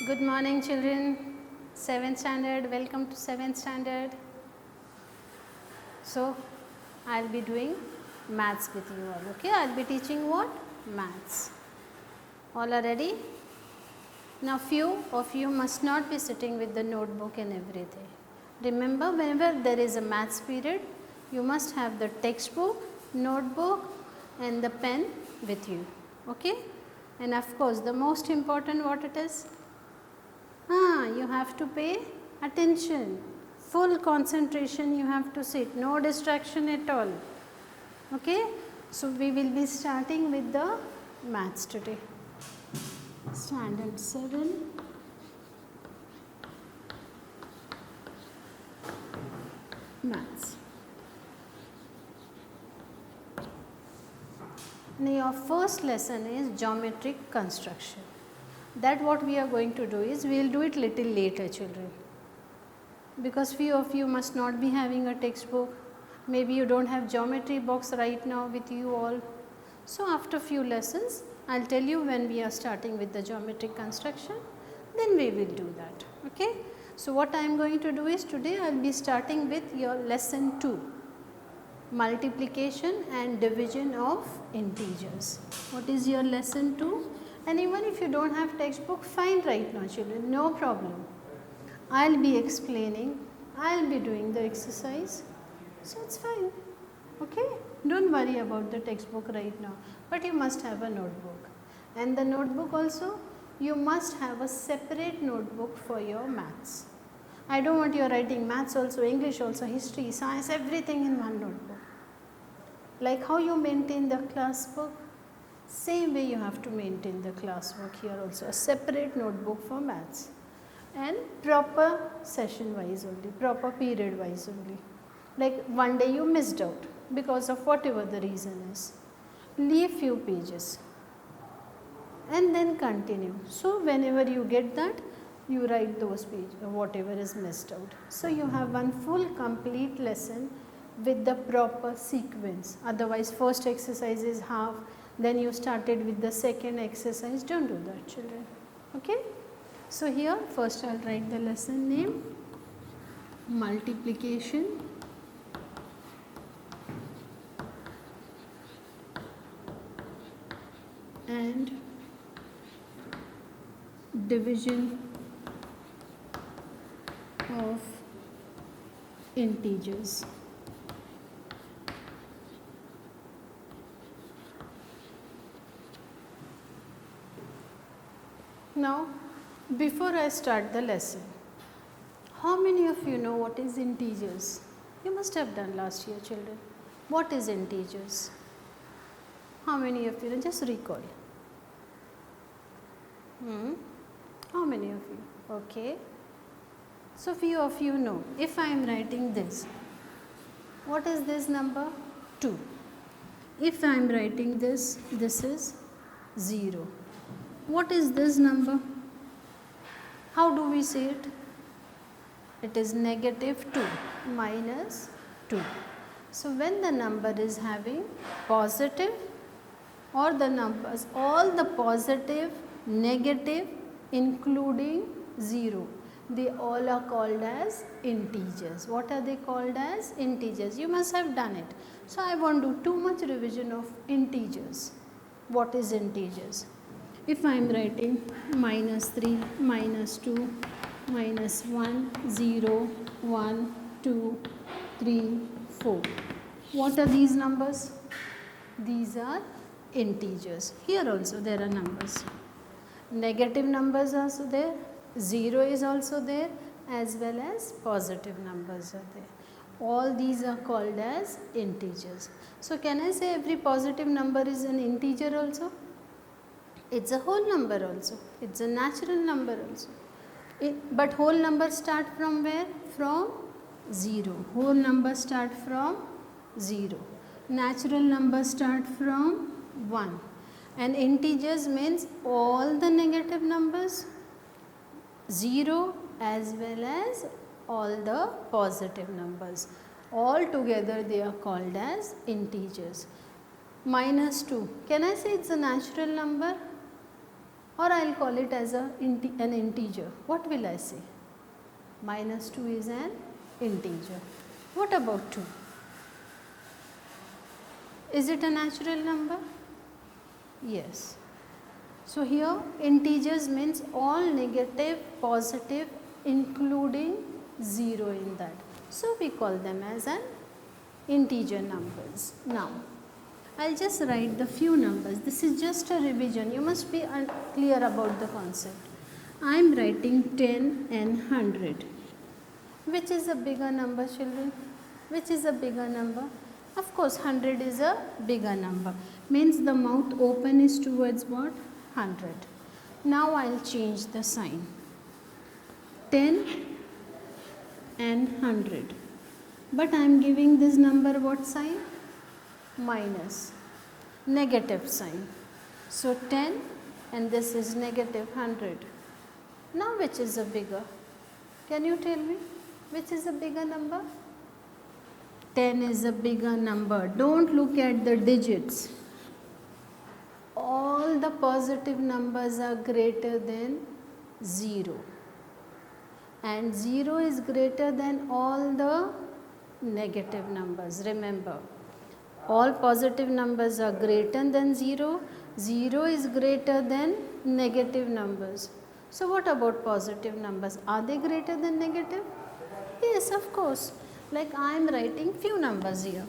Good morning children, 7th standard, welcome to 7th standard. So, I will be doing maths with you all, okay. I will be teaching what? Maths. All are ready? Now, few of you must not be sitting with the notebook and everything. Remember, whenever there is a maths period, you must have the textbook, notebook and the pen with you, okay. And of course, the most important what it is? You have to pay attention, full concentration you have to sit, no distraction at all, okay. So, we will be starting with the maths today, standard 7. Maths. Now, your first lesson is geometric construction. That what we are going to do is, we will do it little later children, because few of you must not be having a textbook, maybe you do not have geometry box right now with you all. So, after few lessons I will tell you when we are starting with the geometric construction, then we will do that, okay. So, what I am going to do is, today I will be starting with your lesson 2, multiplication and division of integers. What is your lesson 2? And even if you do not have textbook, fine right now children, no problem. I will be explaining, I will be doing the exercise, so it is fine, okay. Do not worry about the textbook right now, but you must have a notebook, and the notebook also, you must have a separate notebook for your maths. I do not want you writing maths also, English also, history, science, everything in one notebook. Like how you maintain the class book, same way you have to maintain the class work here also, a separate notebook for maths, and proper session wise only, proper period wise only. Like one day you missed out because of whatever the reason is, leave few pages and then continue. So, whenever you get that, you write those pages, whatever is missed out. So, you have one full complete lesson with the proper sequence. Otherwise, first exercise is half, then you started with the second exercise. Do not do that children, okay. So, here first I will write the lesson name, multiplication and division of integers. Now, before I start the lesson, how many of you know what is integers? You must have done last year children. What is integers? How many of you know? Just recall. How many of you? Okay. So, few of you know, if I am writing this, what is this number? 2. If I am writing this, this is 0. What is this number? How do we say it? It is negative 2 minus 2. So, when the number is having positive or the numbers, all the positive, negative including 0, they all are called as integers. What are they called as? Integers. You must have done it. So, I won't do too much revision of integers. What is integers? If I am writing minus 3, minus 2, minus 1, 0, 1, 2, 3, 4. What are these numbers? These are integers. Here also there are numbers. Negative numbers are also there, 0 is also there, as well as positive numbers are there. All these are called as integers. So, can I say every positive number is an integer also? It is a whole number also, it is a natural number also. But whole numbers start from where? From 0. Whole numbers start from 0. Natural numbers start from 1. And integers means all the negative numbers, 0 as well as all the positive numbers. All together they are called as integers. Minus 2, can I say it is a natural number? or I will call it as an integer. What will I say? Minus 2 is an integer. What about 2? Is it a natural number? Yes. So here integers means all negative, positive, including 0 in that. So we call them as an integer numbers. Now I will just write the few numbers. This is just a revision. You must be clear about the concept. I am writing 10 and 100. Which is a bigger number, children? Which is a bigger number? Of course 100 is a bigger number. Means the mouth open is towards what? 100. Now I will change the sign. 10 and 100. But I am giving this number what sign? Minus. Negative sign. So 10 and this is negative 100. Now which is a bigger? Can you tell me? Which is a bigger number? 10 is a bigger number. Don't look at the digits. All the positive numbers are greater than 0. And 0 is greater than all the negative numbers. Remember, all positive numbers are greater than 0. 0 is greater than negative numbers. So what about positive numbers? Are they greater than negative? Yes, of course. Like I am writing few numbers here.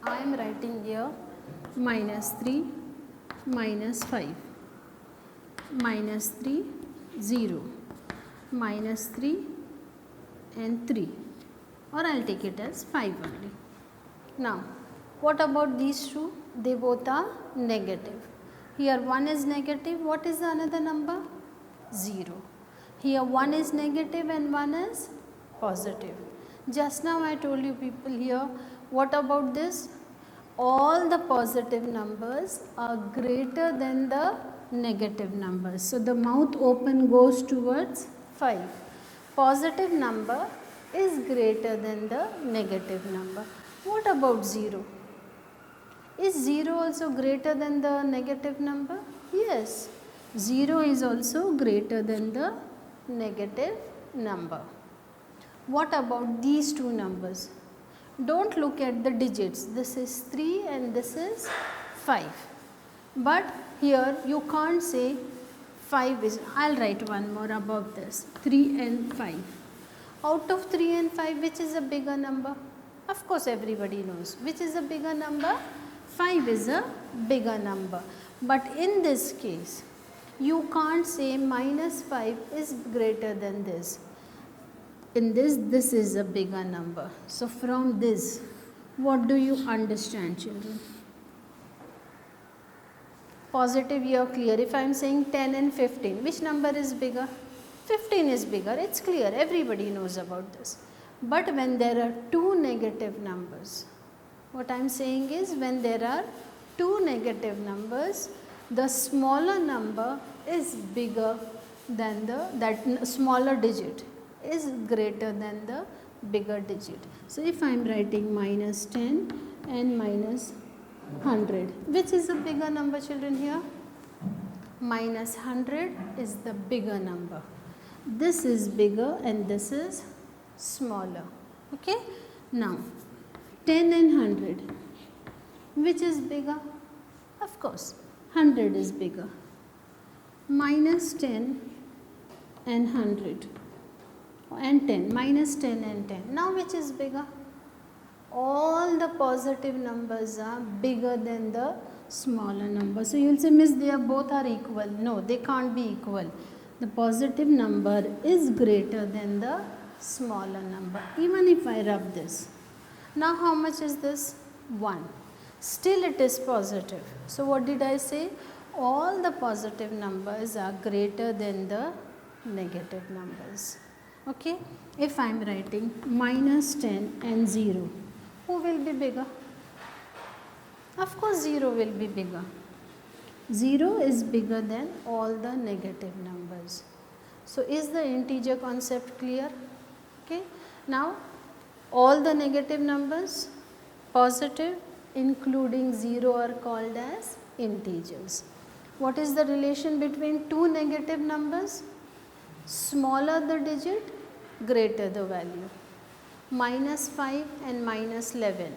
I am writing here minus 3, minus 5, minus 3, 0, minus 3 and 3, or I will take it as 5 only. Now what about these two? They both are negative. Here 1 is negative. What is the another number? 0. Here 1 is negative and 1 is positive. Just now I told you people here, what about this? All the positive numbers are greater than the negative numbers. So the mouth open goes towards 5. Positive number is greater than the negative number. What about 0? Is 0 also greater than the negative number? Yes. 0 is also greater than the negative number. What about these two numbers? Don't look at the digits. This is 3 and this is 5. But here you can't say 5 is, I will write one more above this, 3 and 5. Out of 3 and 5, which is a bigger number? Of course everybody knows. Which is a bigger number? 5 is a bigger number. But in this case, you can't say minus 5 is greater than this. In this is a bigger number. So from this, what do you understand, children? Positive, you are clear. If I am saying 10 and 15, which number is bigger? 15 is bigger. It's clear. Everybody knows about this. But when there are two negative numbers, what I am saying is when there are two negative numbers, the smaller number is bigger than that smaller digit is greater than the bigger digit. So if I am writing minus 10 and minus 100, which is the bigger number, children, here? Minus 100 is the bigger number. This is bigger and this is smaller. Okay. Now 10 and 100, which is bigger? Of course 100 is bigger. Minus 10 and 100 and 10, minus 10 and 10. Now which is bigger? All the positive numbers are bigger than the smaller number. So you will say, Miss, they are both are equal. No, they can't be equal. The positive number is greater than the smaller number. Even if I rub this. Now how much is this? 1. Still it is positive. So what did I say? All the positive numbers are greater than the negative numbers. Okay. If I am writing minus 10 and 0, who will be bigger? Of course 0 will be bigger. 0 is bigger than all the negative numbers. So is the integer concept clear? Okay. Now all the negative numbers, positive including 0, are called as integers. What is the relation between two negative numbers? Smaller the digit, greater the value. Minus 5 and minus 11.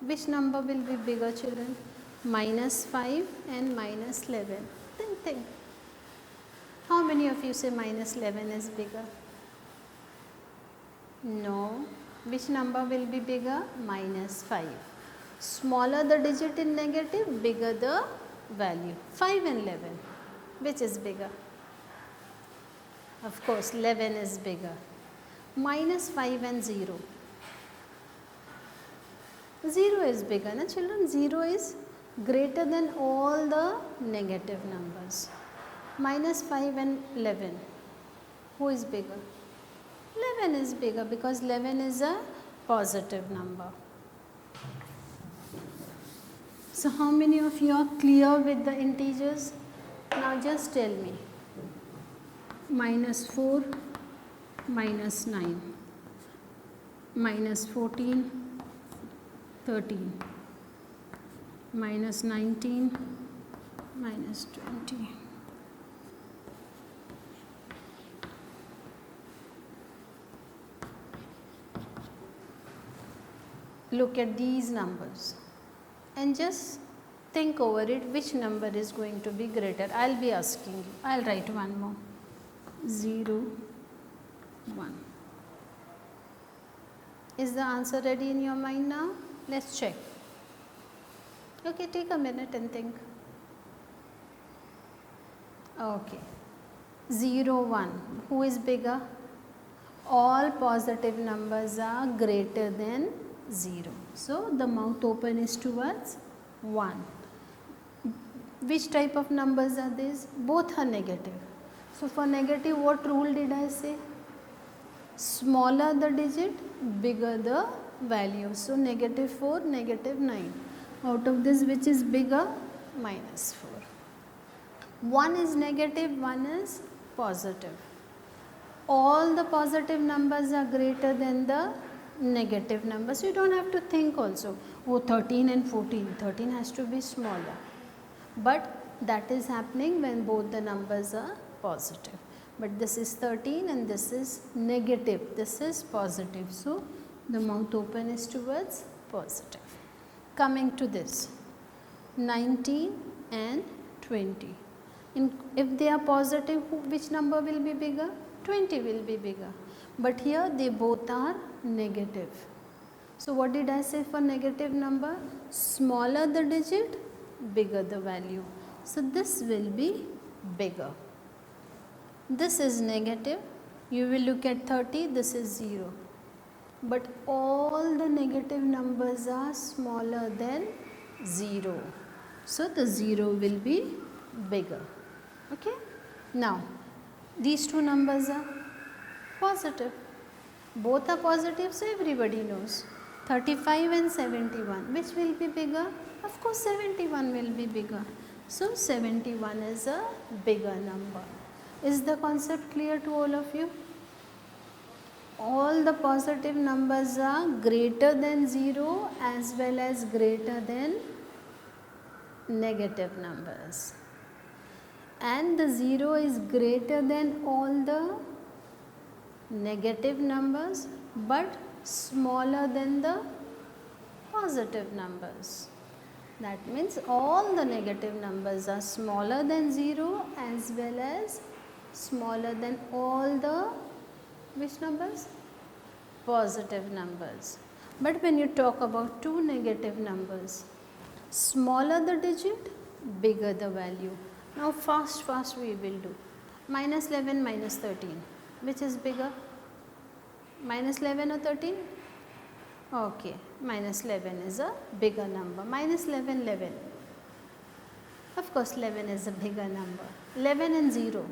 Which number will be bigger, children? Minus 5 and minus 11. Then think. How many of you say minus 11 is bigger? No. Which number will be bigger? Minus 5. Smaller the digit in negative, bigger the value. 5 and 11. Which is bigger? Of course, 11 is bigger. Minus 5 and 0. 0 is bigger, na children? 0 is greater than all the negative numbers. Minus 5 and 11. Who is bigger? 11 is bigger because 11 is a positive number. So how many of you are clear with the integers? Now just tell me. Minus 4, minus 9, minus 14, 13, minus 19, minus 20. Look at these numbers and just think over it, which number is going to be greater. I'll be asking you. I'll write one more. 0, 1. Is the answer ready in your mind now? Let's check. Okay, take a minute and think. Okay. 0, 1. Who is bigger? All positive numbers are greater than 0. So the mouth open is towards 1. Which type of numbers are these? Both are negative. So for negative, what rule did I say? Smaller the digit, bigger the value. So negative 4, negative 9. Out of this, which is bigger? Minus 4. 1 is negative, 1 is positive. All the positive numbers are greater than the negative numbers. You don't have to think also, oh 13 and 14, 13 has to be smaller. But that is happening when both the numbers are positive. But this is 13 and this is negative, this is positive. So the mouth open is towards positive. Coming to this, 19 and 20. If they are positive, which number will be bigger? 20 will be bigger. But here they both are negative. So what did I say for negative number? Smaller the digit, bigger the value. So this will be bigger. This is negative. You will look at 30, this is 0. But all the negative numbers are smaller than 0. So the 0 will be bigger. Okay. Now these two numbers are positive. Both are positive, so everybody knows. 35 and 71. Which will be bigger? Of course 71 will be bigger. So 71 is a bigger number. Is the concept clear to all of you? All the positive numbers are greater than 0 as well as greater than negative numbers. And the 0 is greater than all the negative numbers but smaller than the positive numbers. That means all the negative numbers are smaller than 0 as well as smaller than all the which numbers? Positive numbers. But when you talk about two negative numbers, smaller the digit, bigger the value. Now fast we will do. Minus 11, minus 13. Which is bigger? Minus 11 or 13? Okay, minus 11 is a bigger number. Minus 11, 11. Of course 11 is a bigger number. 11 and 0.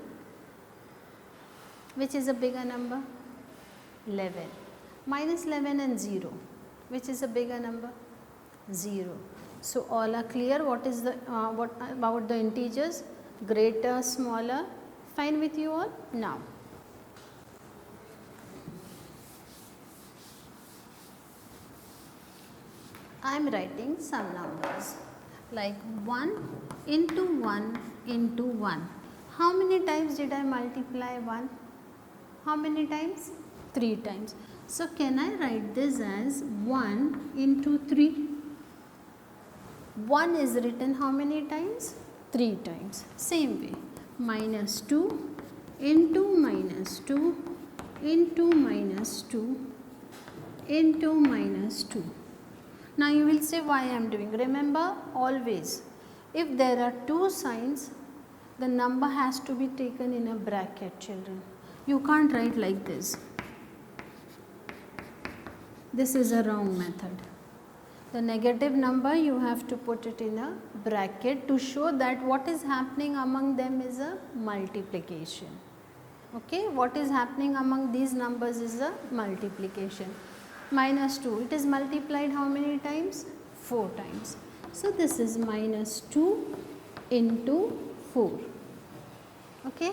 Which is a bigger number? 11. Minus 11 and 0. Which is a bigger number? 0. So all are clear. What is the what about the integers? Greater, smaller. Fine with you all? Now I am writing some numbers. like 1 into 1 into 1. How many times did I multiply 1? How many times? 3 times. So can I write this as 1 into 3? 1 is written how many times? 3 times. Same way, minus 2 into minus 2 into minus 2 into minus 2. Now you will say why I am doing. Remember, always if there are two signs, the number has to be taken in a bracket, children. You can't write like this. This is a wrong method. The negative number, you have to put it in a bracket to show that what is happening among them is a multiplication. Okay, what is happening among these numbers is a multiplication. Minus 2, it is multiplied how many times? 4 times. So this is minus 2 into 4. Okay.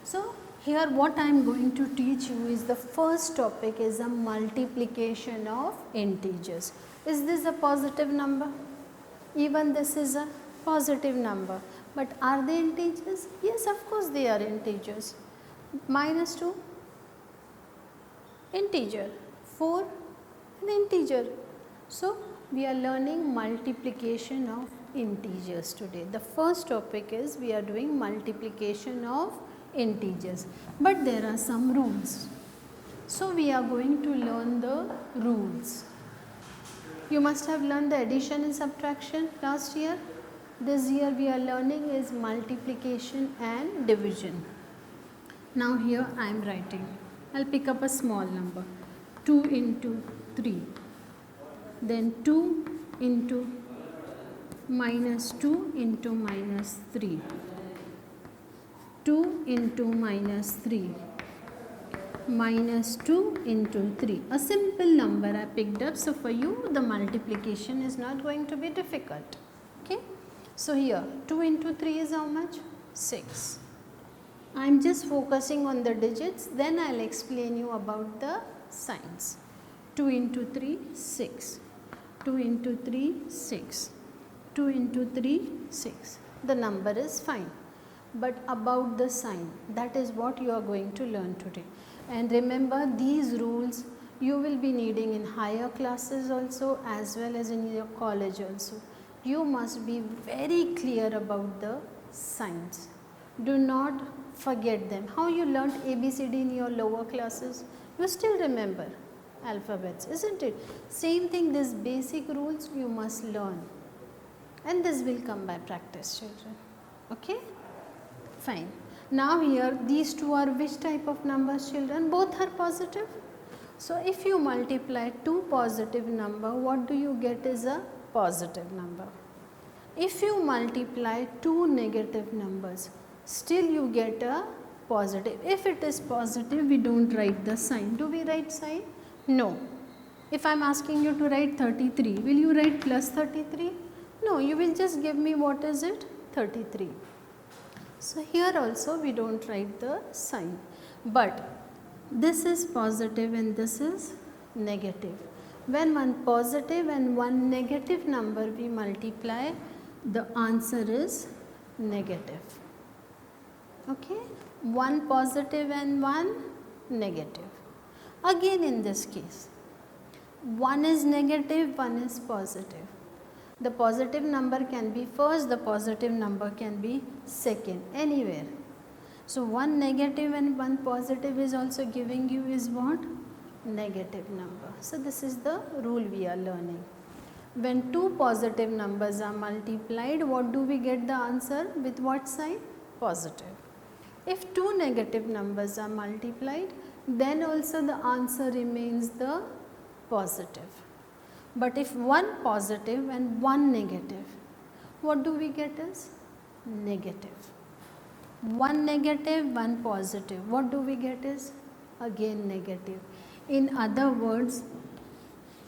So here what I am going to teach you is the first topic is a multiplication of integers. Is this a positive number? Even this is a positive number. But are they integers? Yes, of course they are integers. Minus 2, integer. 4, an integer. So we are learning multiplication of integers today. The first topic is we are doing multiplication of integers, but there are some rules. So we are going to learn the rules. You must have learned the addition and subtraction last year. This year we are learning is multiplication and division. Now here I am writing. I'll pick up a small number. 2 into 3. Then 2 into minus 2 into minus 3. 2 into minus 3. Minus 2 into 3. A simple number I picked up. So for you the multiplication is not going to be difficult. Okay. So here 2 into 3 is how much? 6. I am just focusing on the digits, then I will explain you about the signs. 2 into 3, 6. 2 into 3, 6. 2 into 3, 6. The number is fine. But about the sign, that is what you are going to learn today. And remember, these rules you will be needing in higher classes also as well as in your college also. You must be very clear about the signs. Do not forget them. How you learnt ABCD in your lower classes? You still remember alphabets, isn't it? Same thing, these basic rules you must learn. And this will come by practice, children. Okay? Fine. Now here these two are which type of numbers, children? Both are positive. So if you multiply two positive number, what do you get is a positive number. If you multiply two negative numbers, still you get a positive. If it is positive, we don't write the sign. Do we write sign? No. If I am asking you to write 33, will you write plus 33? No, you will just give me what is it? 33. So here also we don't write the sign. But this is positive and this is negative. When one positive and one negative number we multiply, the answer is negative. Okay? One positive and one negative. Again in this case, one is negative, one is positive. The positive number can be first, the positive number can be second, anywhere. So one negative and one positive is also giving you is what? Negative number. So this is the rule we are learning. When two positive numbers are multiplied, what do we get the answer? With what sign? Positive. If two negative numbers are multiplied, then also the answer remains the positive. But if one positive and one negative, what do we get is? Negative. One negative, one positive. What do we get is? Again negative. In other words,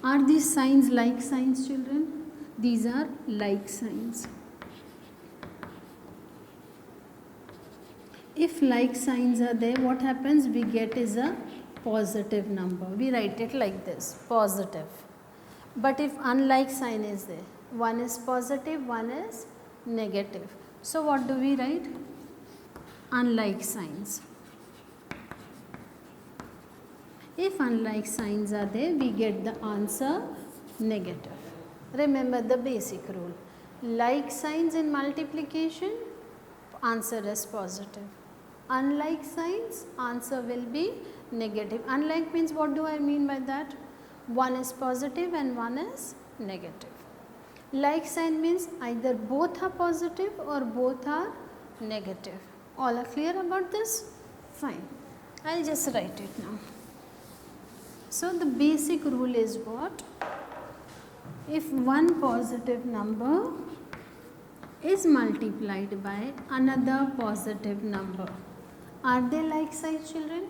are these signs like signs, children? These are like signs. If like signs are there, what happens? We get is a positive number. We write it like this, positive. But if unlike sign is there, One is positive, one is negative. So what do we write? Unlike signs. If unlike signs are there, we get the answer negative. Remember the basic rule. Like signs in multiplication, answer is positive. Unlike signs, answer will be negative. Unlike means, what do I mean by that? One is positive and one is negative. Like sign means either both are positive or both are negative. All are clear about this? Fine. I will just write it now. So the basic rule is what? If one positive number is multiplied by another positive number, are they like signs, children?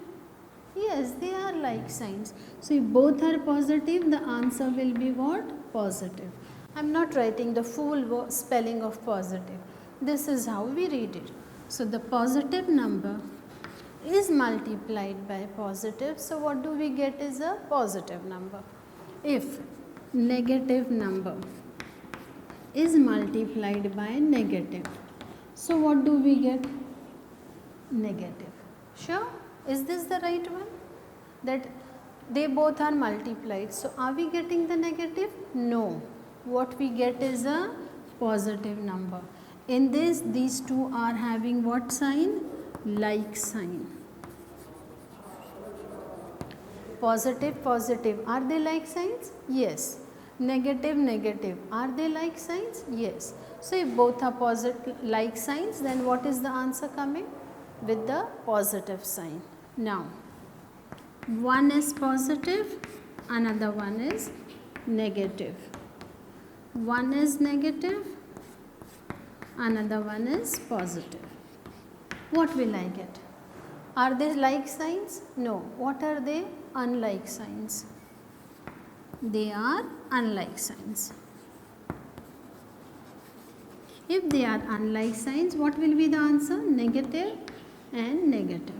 Yes, they are like signs. So if both are positive, the answer will be what? Positive. I am not writing the full spelling of positive. This is how we read it. So the positive number is multiplied by positive. So what do we get is a positive number. If negative number is multiplied by negative, so what do we get? Negative. Sure? Is this the right one? That they both are multiplied. So are we getting the negative? No. What we get is a positive number. In this, these two are having what sign? Like sign. Positive, positive. Are they like signs? Yes. Negative, negative. Are they like signs? Yes. So if both are positive like signs, then what is the answer coming? With the positive sign. Now, one is positive, another one is negative. One is negative, another one is positive. What will I get? Are they like signs? No. What are they? Unlike signs. They are unlike signs. If they are unlike signs, what will be the answer? Negative and negative.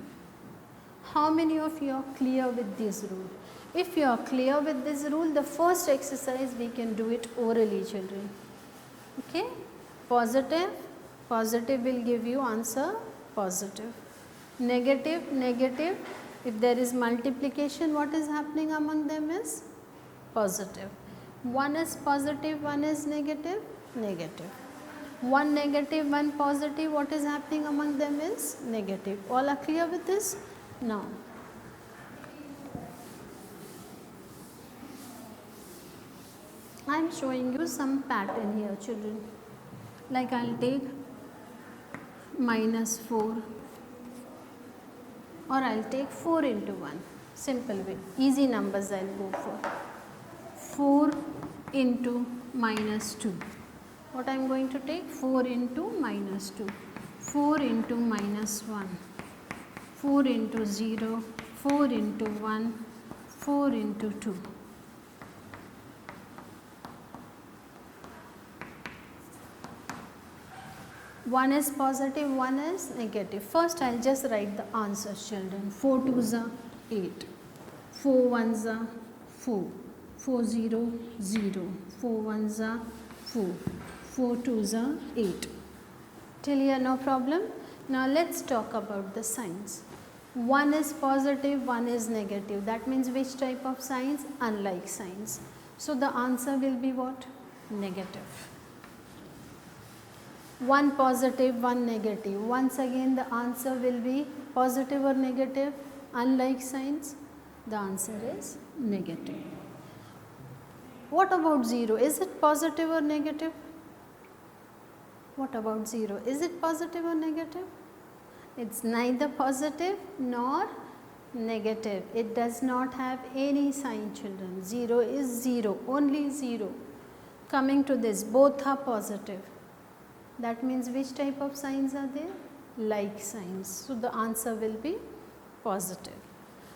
How many of you are clear with this rule? If you are clear with this rule, the first exercise we can do it orally, children. Okay? Positive, positive will give you answer positive. Negative, negative. If there is multiplication, what is happening among them is positive. One is positive, one is negative, negative. One negative, one positive, what is happening among them is negative. All are clear with this? Now, I am showing you some pattern here, children. Like I will take -4 or I will take 4 into 1. Simple way. Easy numbers I will go for. 4 into -2. What I am going to take? 4 into -2. 4 into -1. 4 into 0. 4 into 1. 4 into 2. One is positive, one is negative. First I will just write the answers, children. 4 2s are 8. 4 1s are 4. 4 0 0. 4 1s are 4. 4 2s are 8. Till here no problem. Now let's talk about the signs. One is positive, one is negative. That means which type of signs? Unlike signs. So the answer will be what? Negative. One positive, one negative. Once again the answer will be positive or negative. Unlike signs, the answer is negative. What about 0? Is it positive or negative? What about 0? Is it positive or negative? It's neither positive nor negative. It does not have any sign, children. 0 is 0, only 0. Coming to this, both are positive. That means which type of signs are there? Like signs. So the answer will be positive.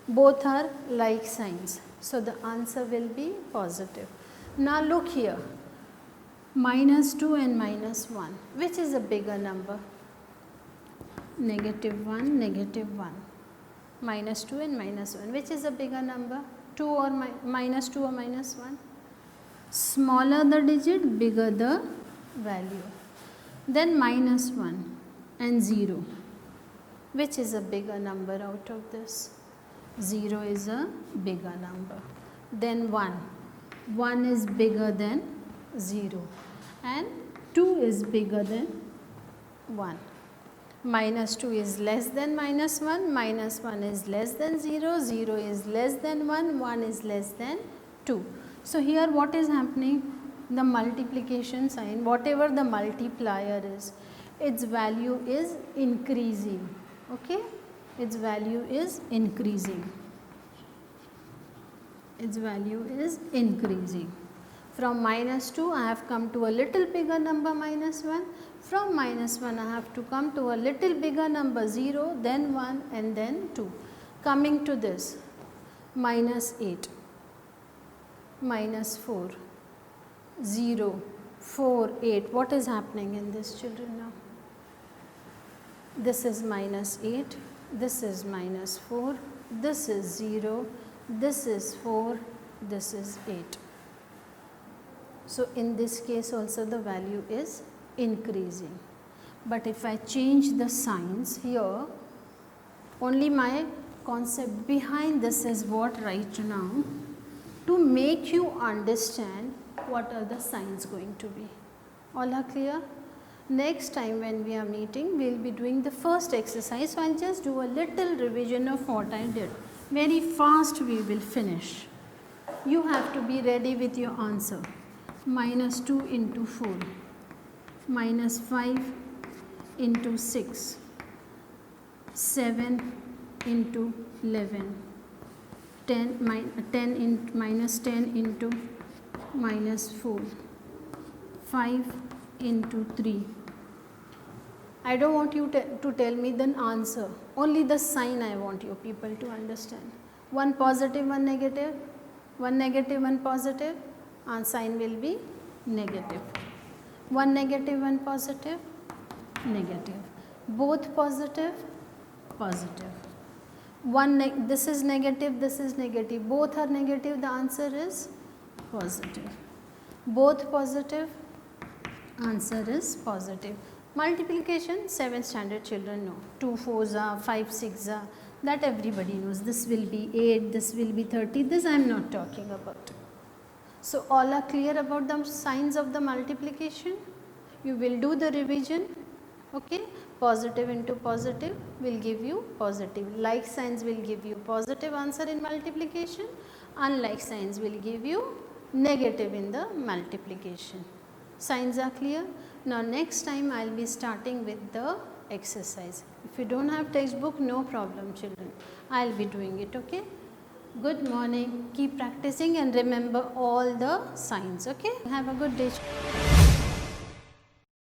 Both are like signs. So the answer will be positive. Now look here. -2 and -1. Which is a bigger number? -1, -1. -2 and -1. Which is a bigger number? 2 or -2 or -1? Smaller the digit, bigger the value. Then minus 1 and 0. Which is a bigger number out of this? 0 is a bigger number. Then 1. 1 is bigger than 0. And 2 is bigger than 1. Minus 2 is less than minus 1. Minus 1 is less than 0. 0 is less than 1. 1 is less than 2. So here what is happening? The multiplication sign, whatever the multiplier is, its value is increasing. Okay, its value is increasing. Its value is increasing. From minus 2 I have come to a little bigger number minus 1. From minus 1 I have to come to a little bigger number 0, then 1 and then 2. Coming to this, minus 8, minus 4, 0, 4, 8. What is happening in this, children, now? This is minus 8, this is minus 4, this is 0, this is 4, this is 8. So in this case also the value is increasing. But if I change the signs here, only my concept behind this is what right now, to make you understand what are the signs going to be. All are clear? Next time when we are meeting, we will be doing the first exercise. So I will just do a little revision of what I did. Very fast we will finish. You have to be ready with your answer. Minus 2 into 4, minus 5 into 6, 7 into 11, 10 minus 10 into minus 4, 5 into 3. I don't want you to tell me the answer, only the sign I want you people to understand. One positive, one negative, one negative, one positive, and sign will be negative. One negative, one positive, negative. Both positive, positive. This is negative, this is negative. Both are negative, the answer is positive. Both positive, answer is positive. Multiplication, 7th standard children know. 2 4s are, 5 6s are, that everybody knows. This will be 8, this will be 30, this I am not talking about. So all are clear about the signs of the multiplication? You will do the revision, okay? Positive into positive will give you positive. Like signs will give you positive answer in multiplication. Unlike signs will give you negative in the multiplication. Signs are clear? Now next time I will be starting with the exercise. If you don't have textbook, no problem children. I will be doing it, okay? Good morning. Keep practicing and remember all the signs, okay? Have a good day.